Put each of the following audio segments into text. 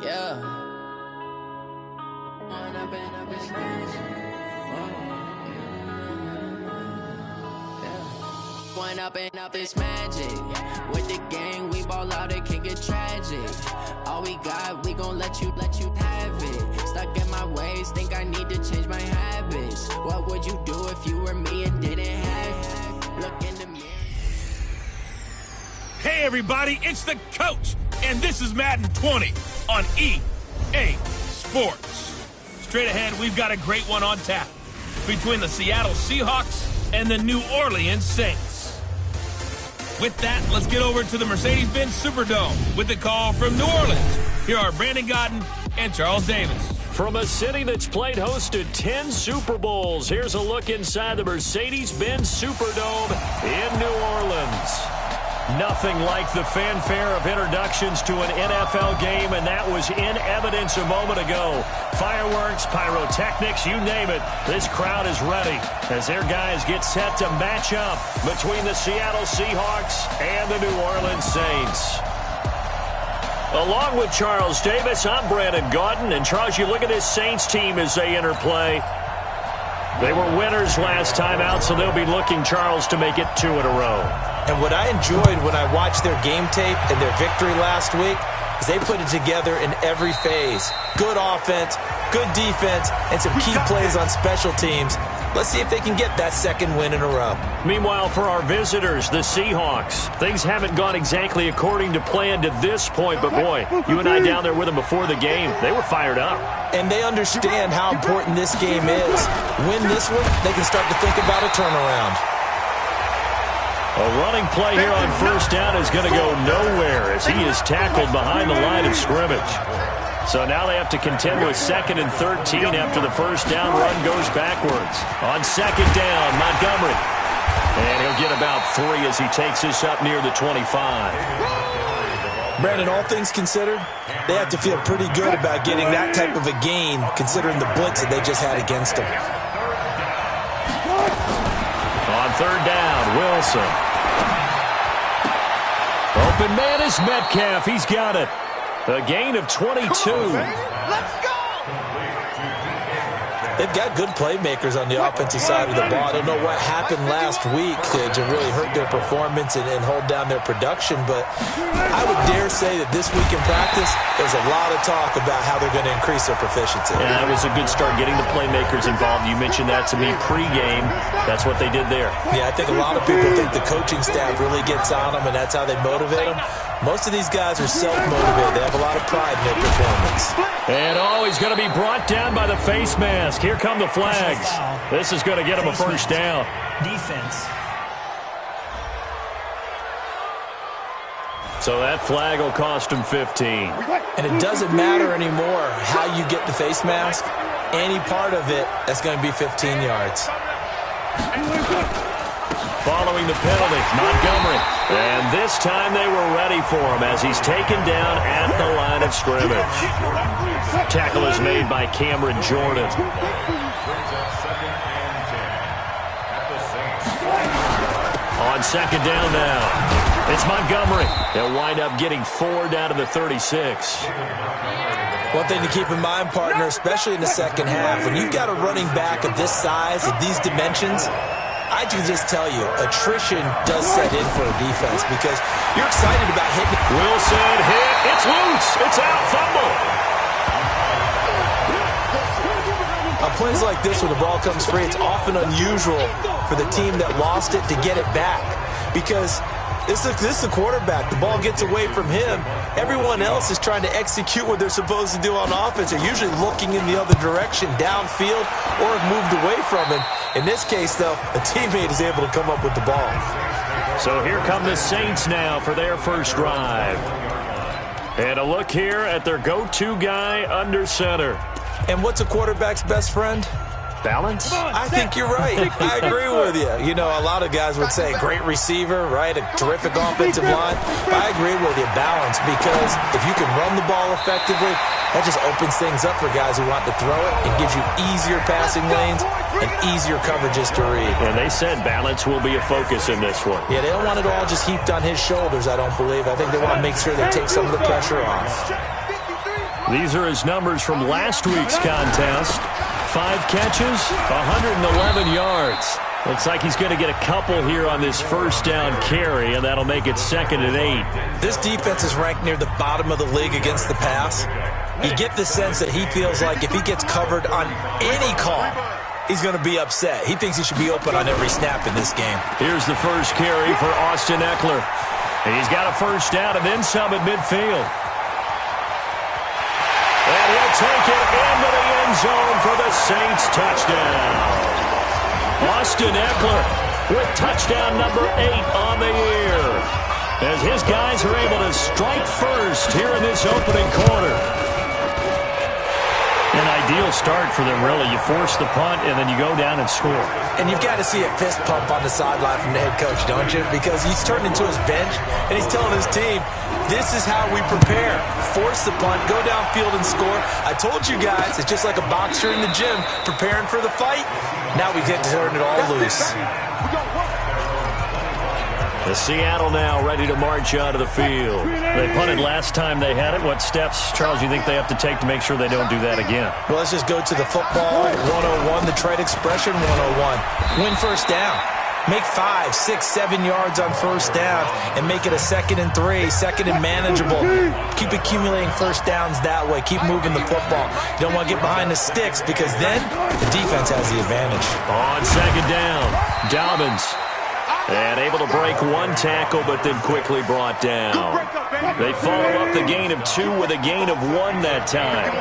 Yeah. One up and up is magic. With the gang, we ball out, it can get tragic. All we got, we gon' let you have it. Stuck in my ways, think I need to change my habits. What would you do if you were me and didn't have it? Look in the mirror. Hey everybody, it's the coach, and this is Madden 20 on EA Sports. Straight ahead, we've got a great one on tap between the Seattle Seahawks and the New Orleans Saints. With that, let's get over to the Mercedes-Benz Superdome with the call from New Orleans. Here are Brandon Gaudin and Charles Davis. From a city that's played host to 10 Super Bowls, here's a look inside the Mercedes-Benz Superdome in New Orleans. Nothing like the fanfare of introductions to an NFL game, and that was in evidence a moment ago. Fireworks, pyrotechnics, you name it. This crowd is ready as their guys get set to match up between the Seattle Seahawks and the New Orleans Saints. Along with Charles Davis, I'm Brandon Gaudin. And Charles, you look at this Saints team as they enter play. They were winners last time out, so they'll be looking, Charles, to make it 2 in a row. And what I enjoyed when I watched their game tape and their victory last week is they put it together in every phase. Good offense, good defense, and some key plays on special teams. Let's see if they can get that second win in a row. Meanwhile, for our visitors, the Seahawks, things haven't gone exactly according to plan to this point, but boy, you and I down there with them before the game, they were fired up. And they understand how important this game is. Win this one, they can start to think about a turnaround. A running play here on first down is going to go nowhere as he is tackled behind the line of scrimmage. So now they have to contend with 2nd and 13 after the first down run goes backwards. On second down, Montgomery. And he'll get about 3 as he takes this up near the 25. Brandon, all things considered, they have to feel pretty good about getting that type of a gain considering the blitz that they just had against them. On third down, Wilson. Open man is Metcalf. He's got it. A gain of 22. Let's go! They've got good playmakers on the offensive side of the ball. I don't know what happened last week to really hurt their performance and hold down their production, but I would dare say that this week in practice, there's a lot of talk about how they're going to increase their proficiency. Yeah, it was a good start getting the playmakers involved. You mentioned that to me pregame. That's what they did there. Yeah, I think a lot of people think the coaching staff really gets on them, and that's how they motivate them. Most of these guys are self-motivated. They have a lot of pride in their performance. And he's going to be brought down by the face mask. Here come the flags. This is going to get him a first down. Defense. So that flag will cost him 15. And it doesn't matter anymore how you get the face mask. Any part of it, that's going to be 15 yards. Following the penalty, Montgomery. And this time they were ready for him as he's taken down at the line of scrimmage. Tackle is made by Cameron Jordan. On second down now, it's Montgomery. They'll wind up getting 4 down to the 36. One thing to keep in mind, partner, especially in the second half, when you've got a running back of this size, of these dimensions, I can just tell you, attrition does set in for a defense because you're excited about hitting. Wilson hit. It's loose. It's out. Fumble. On plays like this where the ball comes free, it's often unusual for the team that lost it to get it back because this is the quarterback. The ball gets away from him. Everyone else is trying to execute what they're supposed to do on offense. They're usually looking in the other direction, downfield, or have moved away from it. In this case, though, a teammate is able to come up with the ball. So here come the Saints now for their first drive. And a look here at their go-to guy under center. And what's a quarterback's best friend? Balance? I think you're right. I agree with you. You know, a lot of guys would say great receiver, right? A terrific offensive line. I agree with you, balance, because if you can run the ball effectively, that just opens things up for guys who want to throw it. It gives you easier passing lanes and easier coverages to read. And they said balance will be a focus in this one. Yeah, they don't want it all just heaped on his shoulders, I don't believe. I think they want to make sure they take some of the pressure off. These are his numbers from last week's contest. 5 catches, 111 yards. Looks like he's going to get a couple here on this first down carry, and that'll make it 2nd and 8. This defense is ranked near the bottom of the league against the pass. You get the sense that he feels like if he gets covered on any call, he's going to be upset. He thinks he should be open on every snap in this game. Here's the first carry for Austin Ekeler. He's got a first down and then some at midfield. And he'll take it into the end zone for the Saints touchdown. Austin Ekeler with touchdown number 8 on the year, as his guys are able to strike first here in this opening quarter. An ideal start for them, really. You force the punt, and then you go down and score. And you've got to see a fist pump on the sideline from the head coach, don't you? Because he's turned into his bench, and he's telling his team, this is how we prepare. Force the punt, go downfield and score. I told you guys, it's just like a boxer in the gym preparing for the fight. Now we get to turn it all loose. The Seattle now ready to march out of the field. They punted last time they had it. What steps, Charles, you think they have to take to make sure they don't do that again? Well, let's just go to the football 101, the trade expression 101. Win first down. Make 5, 6, 7 yards on first down and make it a 2nd and 3, 2nd and manageable. Keep accumulating first downs that way. Keep moving the football. You don't want to get behind the sticks because then the defense has the advantage. On 2nd down, Dobbins. And able to break 1 tackle, but then quickly brought down. They follow up the gain of 2 with a gain of 1 that time.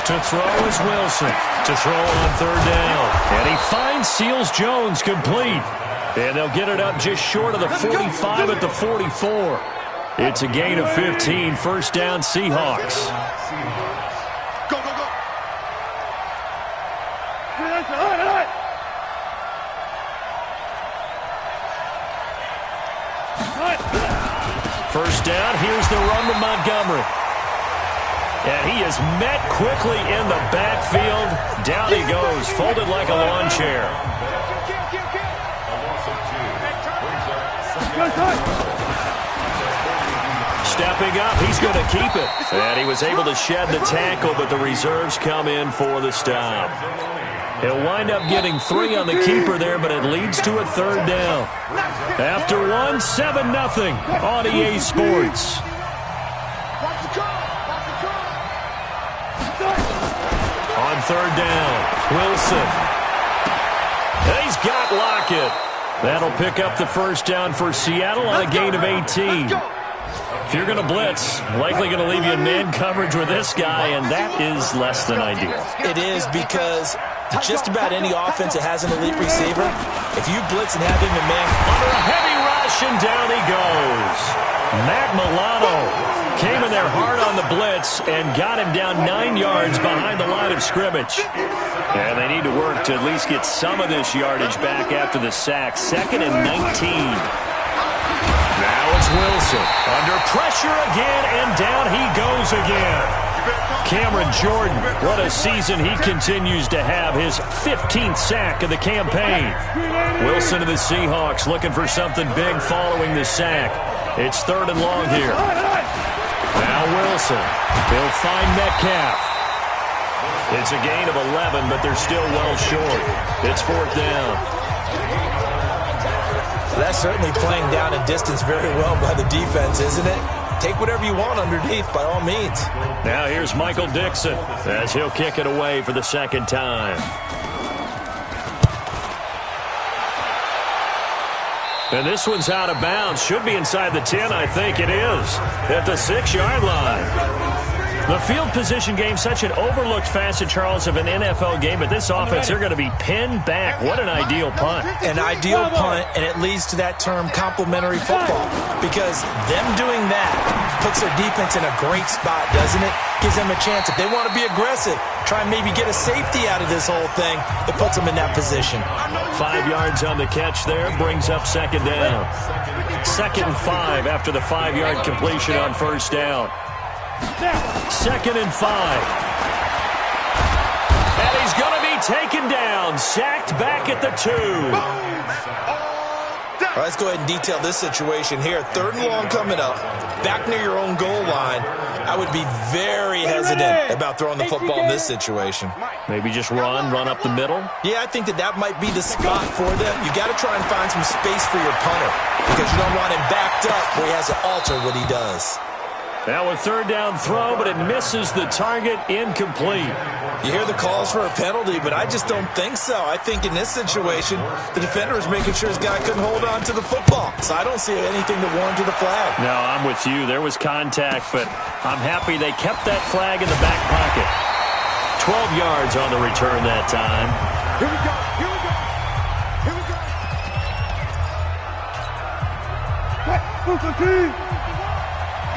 To throw is Wilson. To throw on 3rd down. And he finds Seals Jones complete. And they'll get it up just short of the 45 at the 44. It's a gain of 15. First down, Seahawks. Go, go, go. First down, here's the run to Montgomery. And he is met quickly in the backfield. Down he goes, folded like a lawn chair. Stepping up, he's going to keep it. And he was able to shed the tackle, but the reserves come in for the stop. He'll wind up getting 3 on the keeper there, but it leads to a 3rd down. After 1, 7-0 on EA Sports. On 3rd down, Wilson. And he's got Lockett. That'll pick up the first down for Seattle on a gain of 18. If you're going to blitz, likely going to leave you in man coverage with this guy, and that is less than ideal. It is because just about any offense that has an elite receiver, if you blitz and have him in man under a heavy rush, and down he goes. Matt Milano came in there hard on the blitz and got him down 9 yards behind the line of scrimmage. And they need to work to at least get some of this yardage back after the sack. 2nd and 19. Now it's Wilson. Under pressure again, and down he goes again. Cameron Jordan, what a season he continues to have. His 15th sack of the campaign. Wilson of the Seahawks looking for something big following the sack. It's 3rd and long here. Now Wilson. He'll find Metcalf. It's a gain of 11, but they're still well short. It's 4th down. That's certainly playing down a distance very well by the defense, isn't it? Take whatever you want underneath, by all means. Now here's Michael Dixon as he'll kick it away for the 2nd time. And this one's out of bounds. Should be inside the 10, I think it is. At the 6-yard line. The field position game, such an overlooked facet, Charles, of an NFL game. But this offense, they're going to be pinned back. What an ideal punt. An ideal punt, and it leads to that term complementary football. Because them doing that puts their defense in a great spot, doesn't it? Gives them a chance. If they want to be aggressive, try and maybe get a safety out of this whole thing, it puts them in that position. 5 yards on the catch there, brings up 2nd down. 2nd and 5 after the 5-yard completion on first down. 2nd and 5. And he's going to be taken down. Sacked back at the 2. All right, let's go ahead and detail this situation here. 3rd and long coming up, back near your own goal line. I would be very hesitant about throwing the football in this situation. Maybe just run up the middle? Yeah, I think that might be the spot for them. You got to try and find some space for your punter because you don't want him backed up where he has to alter what he does. Now a 3rd down throw, but it misses the target, incomplete. You hear the calls for a penalty, but I just don't think so. I think in this situation, the defender is making sure his guy couldn't hold on to the football. So I don't see anything to warrant the flag. No, I'm with you. There was contact, but I'm happy they kept that flag in the back pocket. 12 yards on the return that time. Here we go. Here we go. Here we go.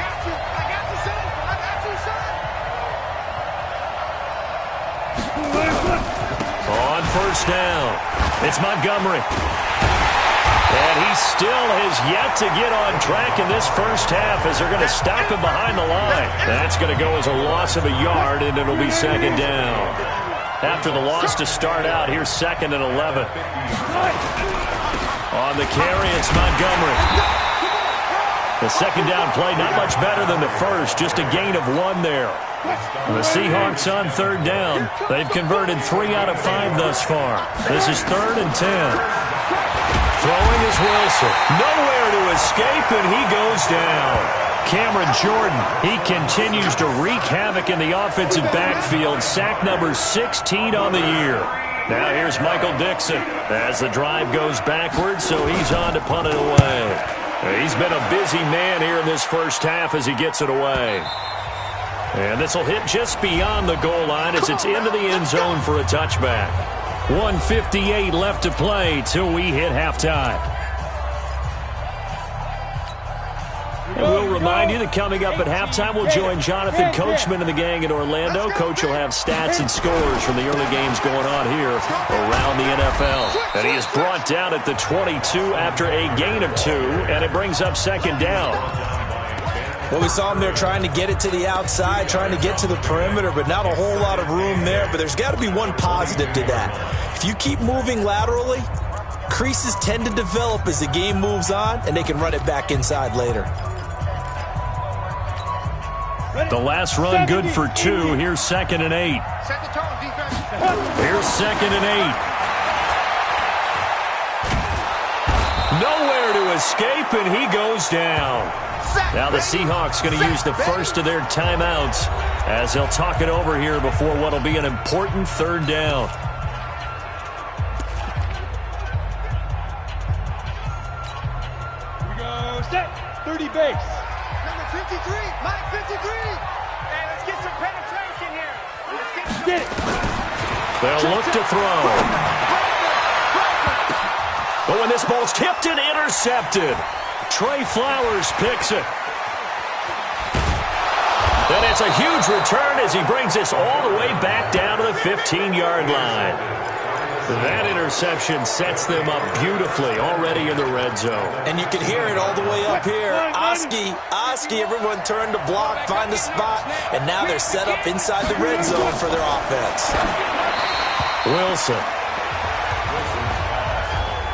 Got you. I got you, son. I got you, son. On 1st down, it's Montgomery. And he still has yet to get on track in this first half as they're going to stop him behind the line. That's going to go as a loss of a yard, and it'll be 2nd down. After the loss to start out, here's 2nd and 11. On the carry, it's Montgomery. The 2nd down play, not much better than the first, just a gain of 1 there. The Seahawks on 3rd down. They've converted 3 out of 5 thus far. This is 3rd and 10. Throwing is Wilson. Nowhere to escape, and he goes down. Cameron Jordan, he continues to wreak havoc in the offensive backfield. Sack number 16 on the year. Now here's Michael Dixon as the drive goes backwards, so he's on to punt it away. He's been a busy man here in this first half as he gets it away. And this will hit just beyond the goal line as it's into the end zone for a touchback. 1:58 left to play till we hit halftime. And we'll remind you that coming up at halftime, we'll join Jonathan Coachman and the gang in Orlando. Coach will have stats and scores from the early games going on here around the NFL. And he is brought down at the 22 after a gain of 2, and it brings up 2nd down. Well, we saw him there trying to get it to the outside, trying to get to the perimeter, but not a whole lot of room there. But there's got to be one positive to that. If you keep moving laterally, creases tend to develop as the game moves on, and they can run it back inside later. The last run good for 2. Here's 2nd and 8. Set the tone, defense. Here's 2nd and 8. Nowhere to escape, and he goes down. Now the Seahawks going to use the first of their timeouts as they'll talk it over here before what will be an important 3rd down. Here we go. Set. 30 base. Number 53. Mike 53. Hey, let's get some penetration here. Let's get it. They'll look to throw. But when this ball's tipped and intercepted, Trey Flowers picks it. And it's a huge return as he brings this all the way back down to the 15-yard line. That interception sets them up beautifully already in the red zone. And you can hear it all the way up here. Oski, everyone turned to block, find the spot, and now they're set up inside the red zone for their offense. Wilson.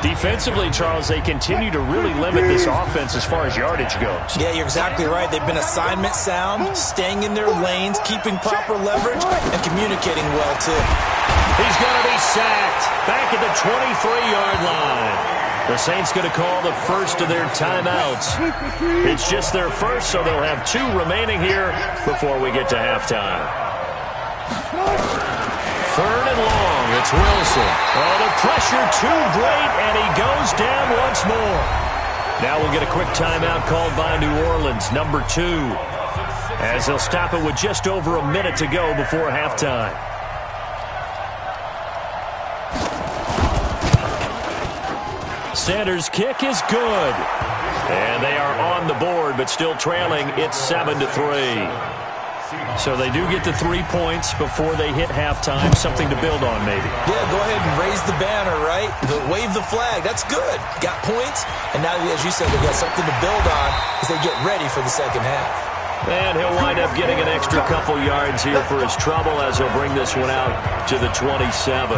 Defensively, Charles, they continue to really limit this offense as far as yardage goes. Yeah, you're exactly right. They've been assignment sound, staying in their lanes, keeping proper leverage, and communicating well, too. He's going to be sacked back at the 23-yard line. The Saints going to call the first of their timeouts. It's just their first, so they'll have 2 remaining here before we get to halftime. 3rd and long, it's Wilson. Oh, the pressure too great, and he goes down once more. Now we'll get a quick timeout called by New Orleans, number 2, as they'll stop it with just over a minute to go before halftime. Sanders' kick is good. And they are on the board, but still trailing. It's 7-3. So they do get to 3 points before they hit halftime. Something to build on, maybe. Yeah, go ahead and raise the banner, right? Wave the flag. That's good. Got points. And now, as you said, they got something to build on as they get ready for the second half. And he'll wind up getting an extra couple yards here for his trouble as he'll bring this one out to the 27.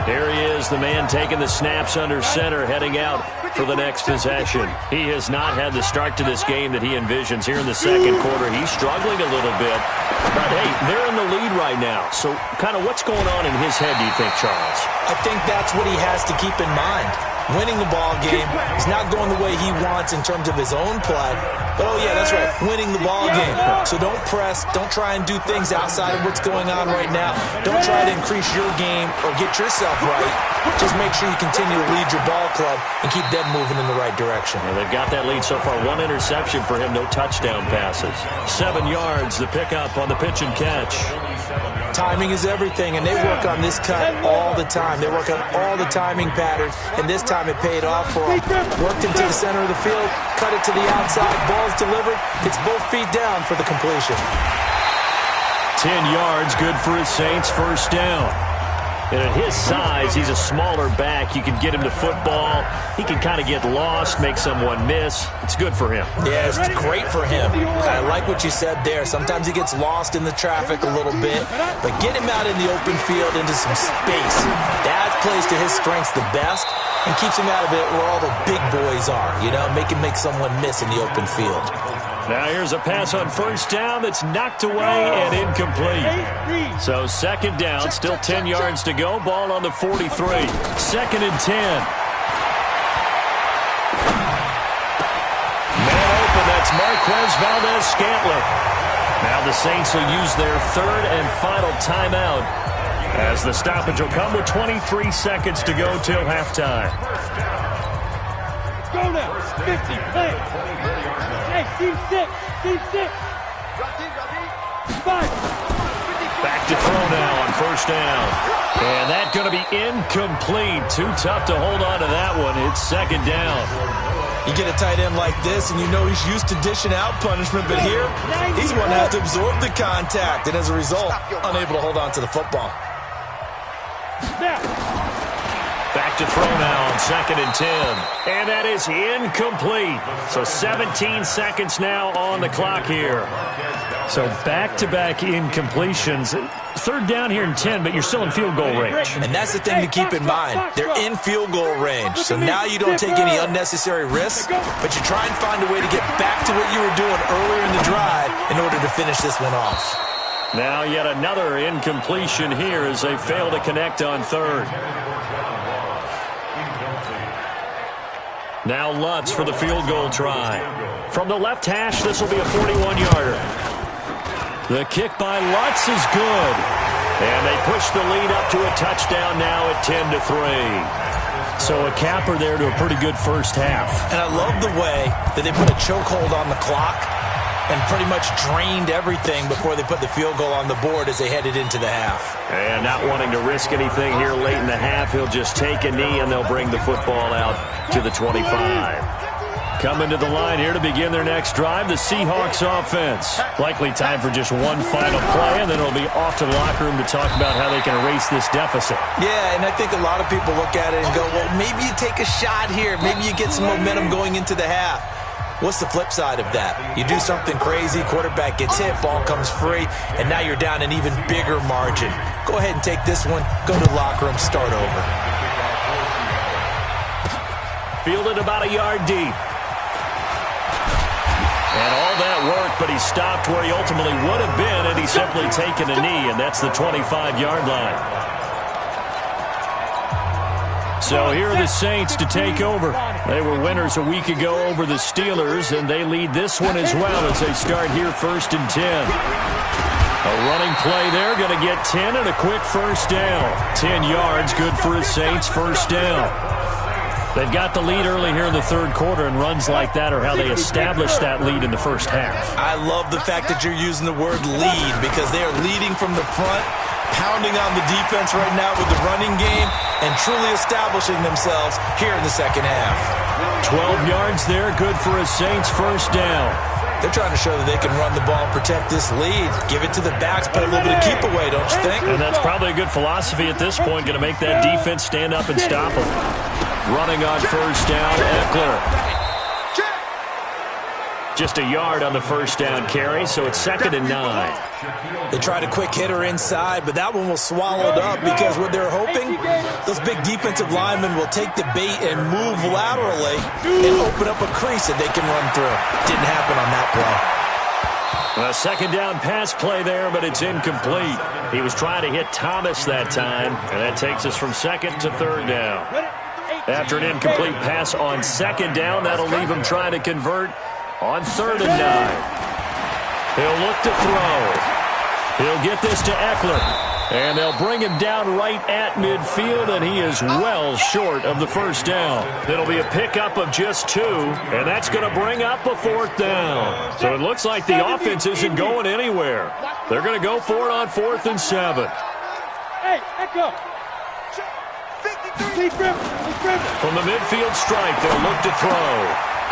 There he is, the man taking the snaps under center, heading out for the next possession. He has not had the start to this game that he envisions here in the second quarter. He's struggling a little bit. But, hey, they're in the lead right now. So kind of what's going on in his head, do you think, Charles? I think that's what he has to keep in mind. Winning the ball game. It's not going the way he wants in terms of his own play. But, oh, yeah, that's right, winning the ball game. So don't press. Don't try and do things outside of what's going on right now. Don't try to increase your game or get yourself right. Just make sure you continue to lead your ball club and keep them moving in the right direction. Well, they've got that lead so far. 1 interception for him, no touchdown passes. 7 yards, the pickup on the pitch and catch. Timing is everything, and they work on this cut all the time. They work on all the timing patterns, and this time it paid off for them. Worked into the center of the field, cut it to the outside, ball's delivered. It's both feet down for the completion. 10 yards, good for his Saints, first down. And at his size, he's a smaller back. You can get him to football. He can kind of get lost, make someone miss. It's good for him. Yeah, it's great for him. I like what you said there. Sometimes he gets lost in the traffic a little bit, but get him out in the open field into some space. That plays to his strengths the best and keeps him out of it where all the big boys are, you know, make someone miss in the open field. Now here's a pass on first down that's knocked away and incomplete. So second down, still 10 yards to go. Ball on the 43. Second and 10. Man open, that's Marquez Valdes-Scantling. Now the Saints will use their third and final timeout as the stoppage will come with 23 seconds to go till halftime. Go now. 50, play. Hey, team 6. Team 6. 5. Back to throw now on first down. And that's going to be incomplete. Too tough to hold on to that one. It's second down. You get a tight end like this, and you know he's used to dishing out punishment, but here, he's one that has to absorb the contact, and as a result, unable to hold on to the football. Back to throw now on second and 10. And that is incomplete. So 17 seconds now on the clock here. So back-to-back incompletions. Third down here in 10, but you're still in field goal range. And that's the thing to keep in mind. They're in field goal range. So now you don't take any unnecessary risks, but you try and find a way to get back to what you were doing earlier in the drive in order to finish this one off. Now yet another incompletion here as they fail to connect on third. Now Lutz for the field goal try. From the left hash, this will be a 41-yarder. The kick by Lutz is good. And they push the lead up to a touchdown now at 10-3. So a capper there to a pretty good first half. And I love the way that they put a chokehold on the clock and pretty much drained everything before they put the field goal on the board as they headed into the half. And not wanting to risk anything here late in the half, he'll just take a knee and they'll bring the football out to the 25. Coming to the line here to begin their next drive, the Seahawks offense. Likely time for just one final play, and then it'll be off to the locker room to talk about how they can erase this deficit. Yeah, and I think a lot of people look at it and go, well, maybe you take a shot here. Maybe you get some momentum going into the half. What's the flip side of that? You do something crazy, quarterback gets hit, ball comes free, and now you're down an even bigger margin. Go ahead and take this one, go to the locker room, start over. Fielded about a yard deep. And all that work, but he stopped where he ultimately would have been, and he's simply taken a knee, and that's the 25-yard line. So here are the Saints to take over. They were winners a week ago over the Steelers, and they lead this one as well as they start here first and 10. A running play there, going to get 10 and a quick first down. 10 yards, good for the Saints, first down. They've got the lead early here in the third quarter, and runs like that are how they establish that lead in the first half. I love the fact that you're using the word lead because they are leading from the front, pounding on the defense right now with the running game, and truly establishing themselves here in the second half. 12 yards there, good for a Saints first down. They're trying to show that they can run the ball, protect this lead, give it to the backs, play a little bit of keep away, don't you think? And that's probably a good philosophy at this point, going to make that defense stand up and stop them. Running on first down, Eckler. Just a yard on the first down carry, so it's 2nd and 9. They tried a quick hitter inside, but that one was swallowed up because what they're hoping, those big defensive linemen will take the bait and move laterally and open up a crease that they can run through. Didn't happen on that play. A 2nd down pass play there, but it's incomplete. He was trying to hit Thomas that time, and that takes us from 2nd to 3rd down. After an incomplete pass on 2nd down, that'll leave him trying to convert on 3rd and 9. He'll look to throw. He'll get this to Eckler. And they'll bring him down right at midfield, and he is well short of the first down. It'll be a pickup of just 2, and that's going to bring up a 4th down. So it looks like the offense isn't going anywhere. They're going to go for it on 4th and 7. Hey, Echo. From the midfield stripe, they'll look to throw.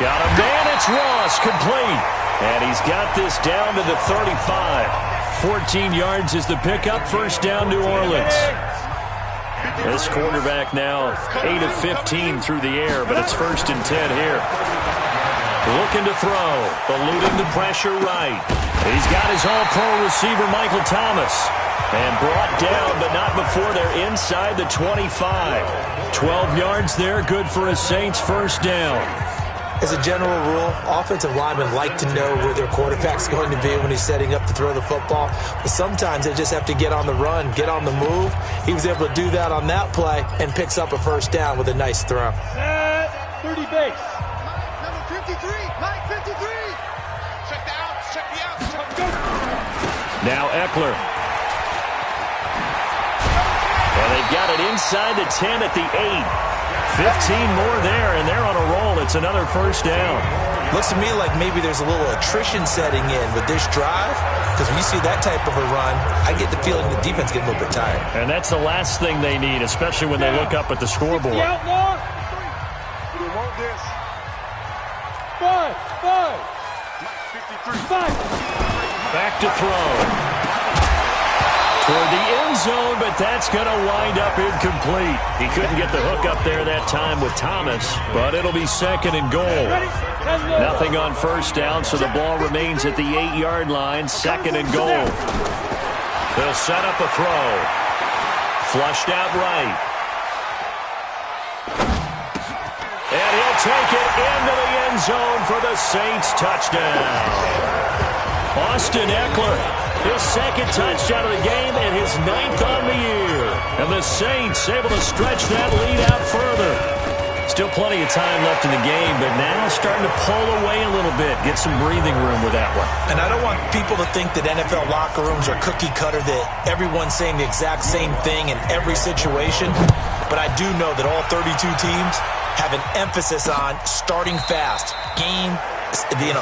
Got a man, it's Ross, complete. And he's got this down to the 35. 14 yards is the pickup, first down New Orleans. This quarterback now 8 of 15 through the air, but it's 1st and 10 here. Looking to throw, eluding the pressure right. He's got his all-pro receiver Michael Thomas. And brought down, but not before they're inside the 25. 12 yards there, good for a Saints first down. As a general rule, offensive linemen like to know where their quarterback's going to be when he's setting up to throw the football. But sometimes they just have to get on the run, get on the move. He was able to do that on that play and picks up a first down with a nice throw. 30 base. Number 53, Mike 53. Check the out, check the out. Now Eckler. And they've got it inside the 10 at the 8. 15 more there, and they're on a roll. It's another first down. Looks to me like maybe there's a little attrition setting in with this drive, because when you see that type of a run, I get the feeling the defense getting a little bit tired. And that's the last thing they need, especially when they look up at the scoreboard. Outlaw. They want this. 5. Back to throw. Toward the end zone, but that's going to wind up incomplete. He couldn't get the hook up there that time with Thomas, but it'll be 2nd and goal. Nothing on first down, so the ball remains at the 8-yard line, 2nd and goal. They'll set up a throw. Flushed out right. And he'll take it into the end zone for the Saints touchdown. Austin Eckler. His 2nd touchdown of the game and his 9th on the year. And the Saints able to stretch that lead out further. Still plenty of time left in the game, but now starting to pull away a little bit. Get some breathing room with that one. And I don't want people to think that NFL locker rooms are cookie cutter, that everyone's saying the exact same thing in every situation. But I do know that all 32 teams have an emphasis on starting fast.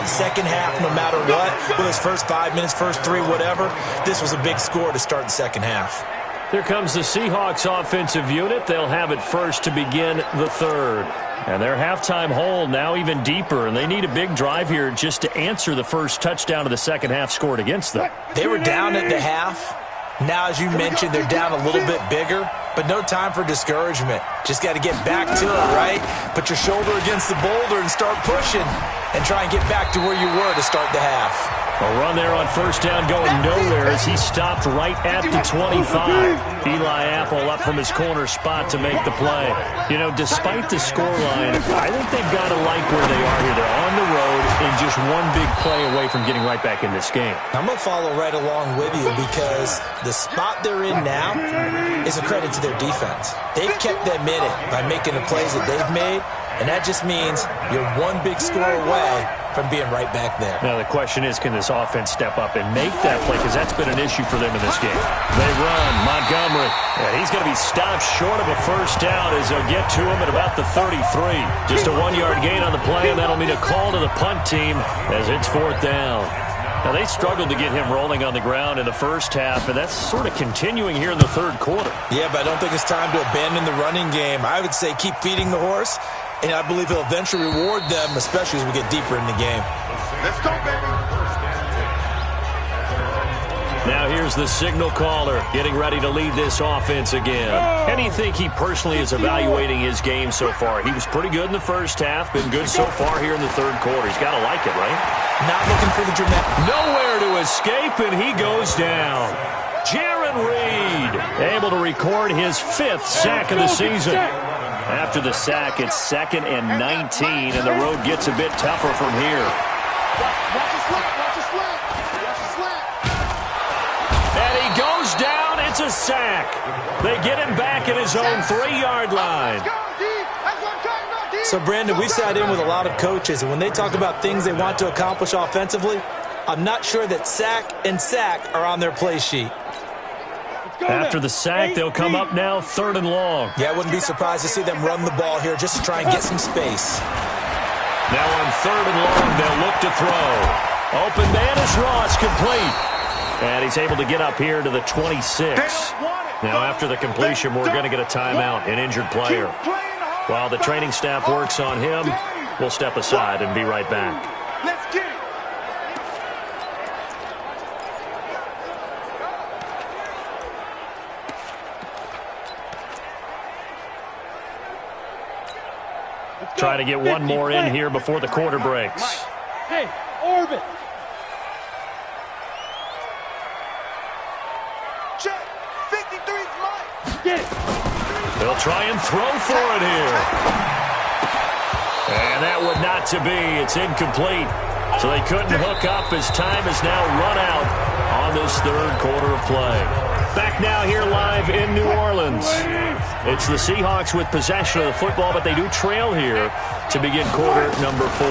Second half, no matter what, whether it's first 5 minutes, first 3, whatever, this was a big score to start the second half. Here comes the Seahawks offensive unit. They'll have it first to begin the 3rd. And their halftime hole now even deeper, and they need a big drive here just to answer the first touchdown of the second half scored against them. They were down at the half. Now, as you mentioned, they're down a little bit bigger, but no time for discouragement. Just got to get back to it, right? Put your shoulder against the boulder and start pushing and try and get back to where you were to start the half. A run there on first down going nowhere as he stopped right at the 25. Eli Apple up from his corner spot to make the play. You know, despite the scoreline, I think they've got to like where they are here. They're on the road and just one big play away from getting right back in this game. I'm going to follow right along with you because the spot they're in now is a credit to their defense. They've kept them in it by making the plays that they've made, and that just means you're one big score away from being right back there. Now the question is, can this offense step up and make that play? Because that's been an issue for them in this game. They run. Montgomery. And he's going to be stopped short of a first down as they'll get to him at about the 33. Just a 1-yard gain on the play, and that'll mean a call to the punt team as it's 4th down. Now they struggled to get him rolling on the ground in the first half, and that's sort of continuing here in the 3rd quarter. Yeah, but I don't think it's time to abandon the running game. I would say keep feeding the horse, and I believe he'll eventually reward them, especially as we get deeper in the game. Let's go, baby. Now here's There's the signal caller getting ready to lead this offense again. How do you think he personally is evaluating his game so far? He was pretty good in the first half, been good so far here in the third quarter. He's got to like it, right? Not looking for the dramatic. Nowhere to escape, and he goes down. Jarran Reed able to record his 5th sack of the season. After the sack, it's 2nd and 19, and the road gets a bit tougher from here. And he goes down. It's a sack. They get him back at his own 3-yard line. So, Brandon, we've sat in with a lot of coaches, and when they talk about things they want to accomplish offensively, I'm not sure that sack and sack are on their play sheet. After the sack, they'll come up now 3rd and long. Yeah, I wouldn't be surprised to see them run the ball here just to try and get some space. Now on 3rd and long, they'll look to throw. Open man is Ross, complete. And he's able to get up here to the 26. Now after the completion, we're going to get a timeout, an injured player. While the training staff works on him, we'll step aside and be right back. Let's get it. Try to get one more in here before the quarter breaks. Hey, orbit. Check. 53's Mike. Get it. They'll try and throw for it here. And that would not to be. It's incomplete. So they couldn't hook up as time has now run out on this 3rd quarter of play. Back now here live in New Orleans. It's the Seahawks with possession of the football, but they do trail here to begin quarter number 4.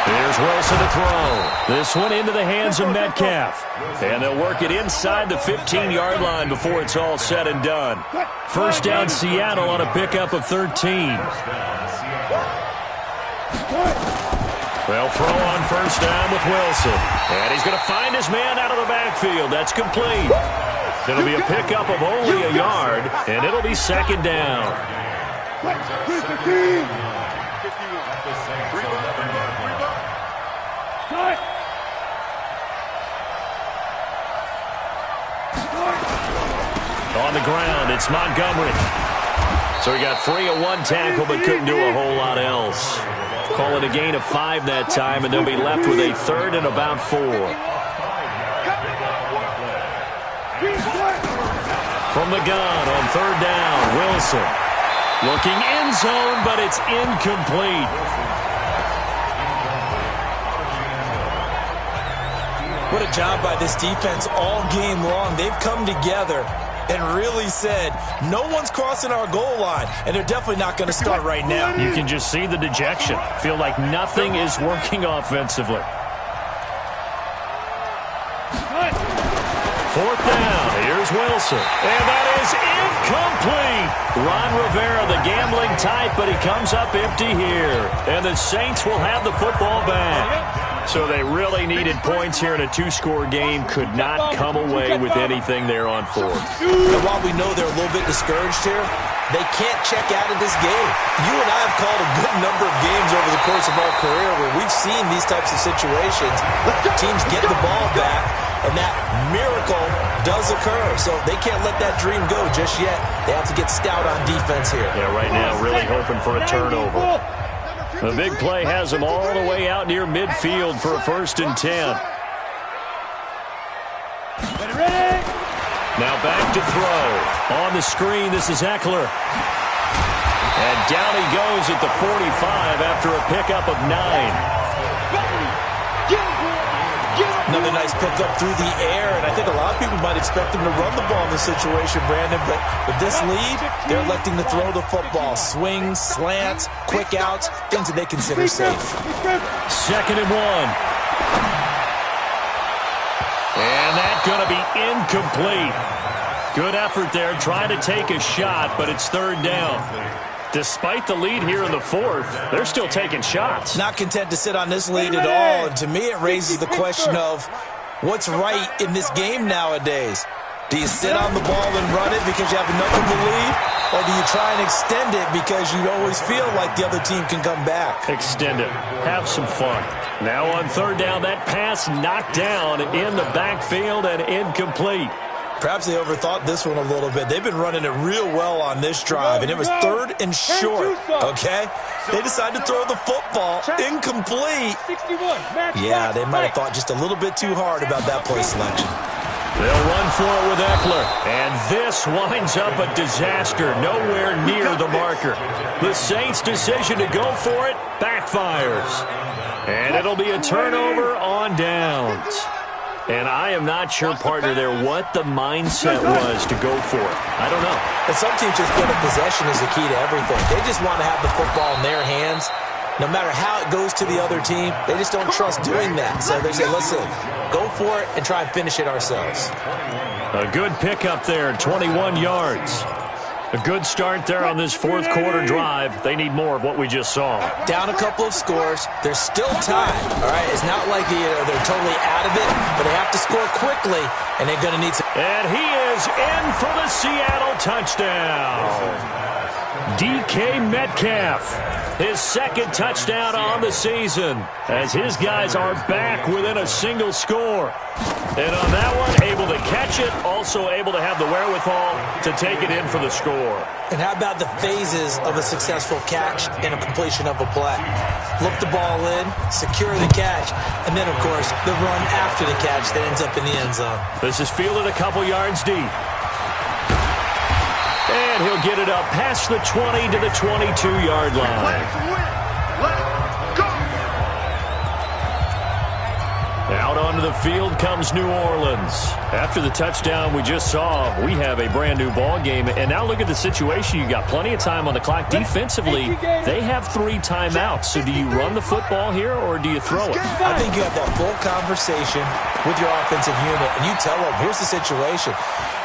Here's Wilson to throw. This one into the hands of Metcalf. And they'll work it inside the 15-yard line before it's all said and done. First down Seattle on a pickup of 13. They'll throw on first down with Wilson. And he's going to find his man out of the backfield. That's complete. It'll be a pickup of only a yard, and it'll be 2nd down. On the ground, it's Montgomery. So he got free of one tackle, but couldn't do a whole lot else. Call it a gain of 5 that time, and they'll be left with a 3rd and about 4. From the gun on 3rd down, Wilson. Looking end zone, but it's incomplete. What a job by this defense all game long. They've come together and really said, no one's crossing our goal line, and they're definitely not going to start right now. You can just see the dejection. Feel like nothing is working offensively. 4th down. Here's Wilson. And that is incomplete. Ron Rivera, the gambling type, but he comes up empty here. And the Saints will have the football back. So they really needed points here in a 2-score game. Could not come away with anything there on 4th. And while we know they're a little bit discouraged here, they can't check out of this game. You and I have called a good number of games over the course of our career where we've seen these types of situations. Teams get the ball back, and that miracle does occur. So they can't let that dream go just yet. They have to get stout on defense here. Yeah, right now really hoping for a turnover. The big play has them all the way out near midfield for a 1st and 10. Ready? Now back to throw. On the screen, this is Eckler. And down he goes at the 45 after a pickup of 9. Another nice pickup through the air, and I think a lot of people might expect them to run the ball in this situation, Brandon, but with this lead, they're electing to throw the football. Swings, slants, quick outs, things that they consider safe. 2nd and 1. And that's going to be incomplete. Good effort there, trying to take a shot, but it's 3rd down. Despite the lead here in the 4th, they're still taking shots. Not content to sit on this lead at all, and to me it raises the question of what's right in this game nowadays. Do you sit on the ball and run it because you have enough of the lead, or do you try and extend it because you always feel like the other team can come back? Extend it. Have some fun. Now on third down, that pass knocked down in the backfield and incomplete. Perhaps they overthought this one a little bit. They've been running it real well on this drive, and it was third and short, okay? They decided to throw the football incomplete. 61. Yeah, they might have thought just a little bit too hard about that play selection. They'll run for it with Eckler, and this winds up a disaster, nowhere near the marker. The Saints' decision to go for it backfires, and it'll be a turnover on downs. And I am not sure, partner, there what the mindset was to go for it. I don't know. And some teams just feel that possession is the key to everything. They just want to have the football in their hands. No matter how it goes to the other team, they just don't trust doing that. So they say, listen, go for it and try and finish it ourselves. A good pickup there, 21 yards. A good start there on this fourth quarter drive. They need more of what we just saw. Down a couple of scores. There's still time, all right? It's not like they're totally out of it, but they have to score quickly, and they're going to need some. And he is in for the Seattle touchdown. DK Metcalf, his second touchdown on the season, as his guys are back within a single score. And on that one, able to catch it, also able to have the wherewithal to take it in for the score. And how about the phases of a successful catch and a completion of a play? Look the ball in, secure the catch, and then, of course, the run after the catch that ends up in the end zone. This is fielded a couple yards deep. And he'll get it up past the 20 to the 22-yard line. Out onto the field comes New Orleans. After the touchdown we just saw, we have a brand-new ball game. And now look at the situation. You got plenty of time on the clock. Defensively, they have 3 timeouts. So do you run the football here or do you throw it? I think you have that full conversation with your offensive unit, and you tell them, here's the situation.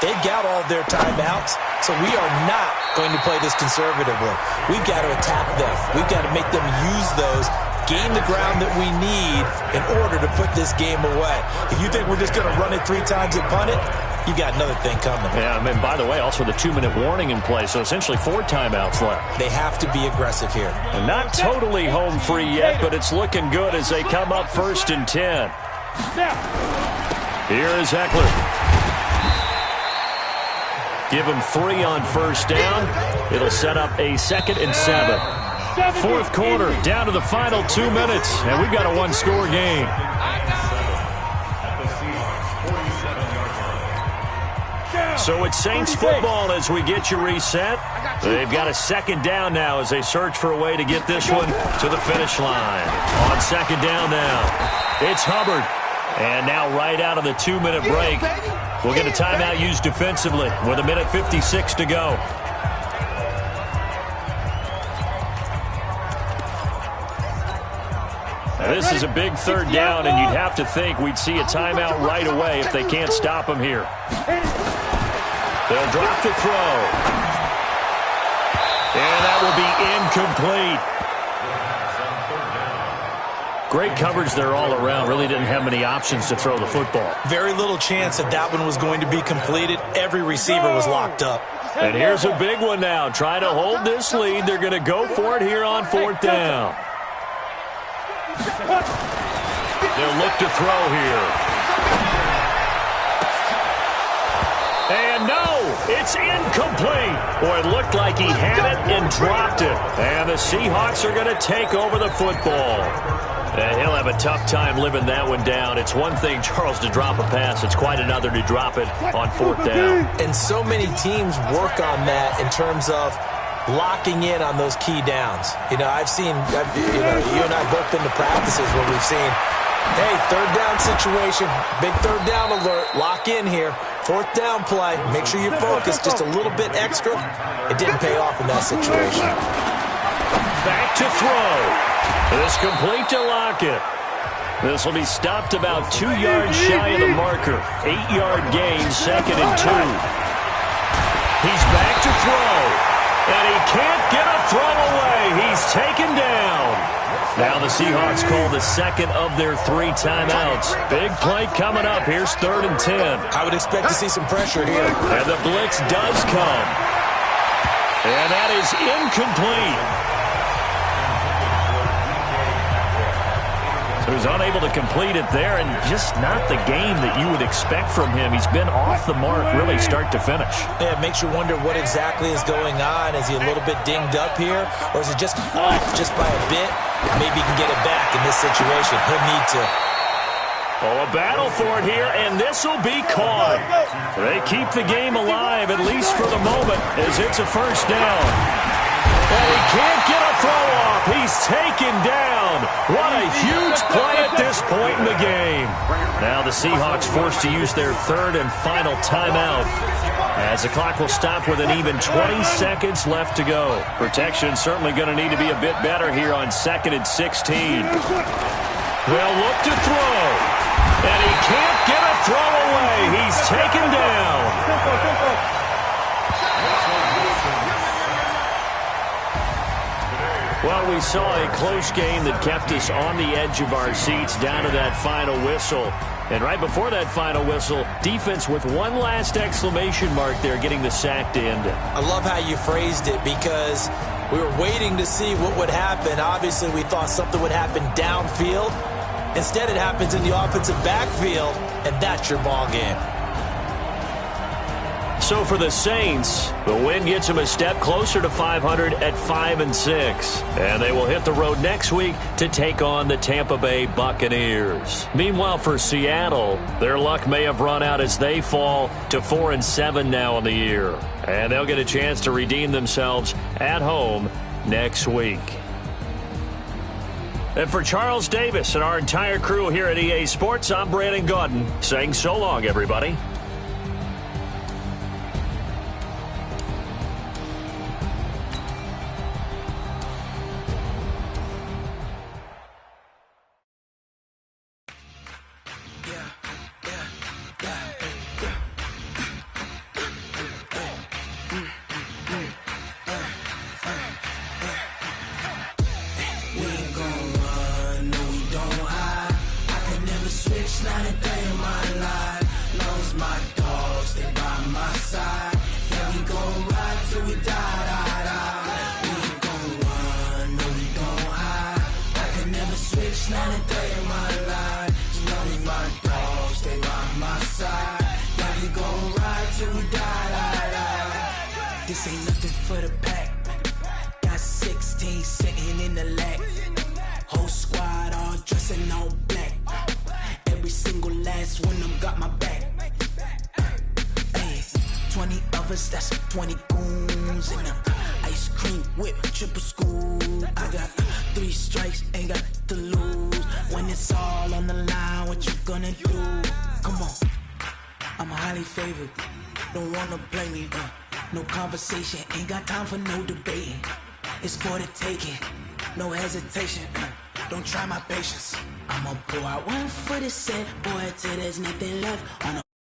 They've got all of their timeouts, so we are not going to play this conservatively. We've got to attack them. We've got to make them use those, gain the ground that we need in order to put this game away. If you think we're just going to run it 3 times and punt it, you got another thing coming. Yeah, I mean, by the way, also the 2-minute warning in play, so essentially 4 timeouts left. They have to be aggressive here. And not totally home free yet, but it's looking good as they come up 1st and 10. Here is Eckler. Give him 3 on first down. It'll set up a 2nd and 7. Fourth quarter, down to the final 2 minutes, and we've got a 1-score game. So it's Saints football as we get you reset. They've got a 2nd down now as they search for a way to get this one to the finish line. On 2nd down now, it's Hubbard. And now right out of the 2-minute break, we'll get a timeout used defensively with 1:56 to go. Now this is a big 3rd down, and you'd have to think we'd see a timeout right away if they can't stop him here. They'll drop the throw. And that will be incomplete. Great coverage there all around. Really didn't have many options to throw the football. Very little chance that that one was going to be completed. Every receiver was locked up. And here's a big one now. Trying to hold this lead. They're going to go for it here on 4th down. They'll look to throw here. And no, it's incomplete. Boy, it looked like he had it and dropped it. And the Seahawks are going to take over the football. And he'll have a tough time living that one down. It's one thing, Charles, to drop a pass. It's quite another to drop it on 4th down. And so many teams work on that in terms of locking in on those key downs. You know, you and I both been to practices where we've seen, hey, 3rd down situation, big 3rd down alert, lock in here. 4th down play, make sure you focus just a little bit extra. It didn't pay off in that situation. Back to throw. This complete to Lockett. This will be stopped about 2 yards shy of the marker. 8-yard gain, 2nd and 2. He's back to throw. And he can't get a throw away. He's taken down. Now the Seahawks call the 2nd of their 3 timeouts. Big play coming up. Here's 3rd and 10. I would expect to see some pressure here. And the blitz does come. And that is incomplete. who's unable to complete it there, and just not the game that you would expect from him. He's been off the mark really start to finish. Yeah, it makes you wonder what exactly is going on. Is he a little bit dinged up here, or is it just off just by a bit? Maybe he can get it back in this situation. He'll need to. Oh, a battle for it here, and this will be caught. They keep the game alive, at least for the moment, as it's a first down. And he can't get a throw off. He's taken down. What a huge play at this point in the game. Now the Seahawks forced to use their third and final timeout, as the clock will stop with an even 20 seconds left to go. Protection certainly going to need to be a bit better here on 2nd and 16. They'll look to throw. And he can't get a throw away. He's taken down. Well, we saw a close game that kept us on the edge of our seats down to that final whistle. And right before that final whistle, defense with one last exclamation mark there, getting the sack to end it. I love how you phrased it, because we were waiting to see what would happen. Obviously, we thought something would happen downfield. Instead, it happens in the offensive backfield, and that's your ball game. So for the Saints, the win gets them a step closer to 500 at 5-6. And they will hit the road next week to take on the Tampa Bay Buccaneers. Meanwhile, for Seattle, their luck may have run out as they fall to 4-7 now in the year. And they'll get a chance to redeem themselves at home next week. And for Charles Davis and our entire crew here at EA Sports, I'm Brandon Gaudin saying so long, everybody. This ain't nothing for the pack. Got 16 sitting in the lap. Whole squad all dressing all black. Every single last one of them got my back. Hey, 20 of us, that's 20 goons in them. Ice cream whip, triple school. I got 3 strikes, ain't got to lose. When it's all on the line, what you gonna do? Come on, I'm highly favored. Don't wanna blame me, no conversation, ain't got time for no debating. It's for the taking, no hesitation. Don't try my patience. I'ma pull out one for the set, boy, till there's nothing left on the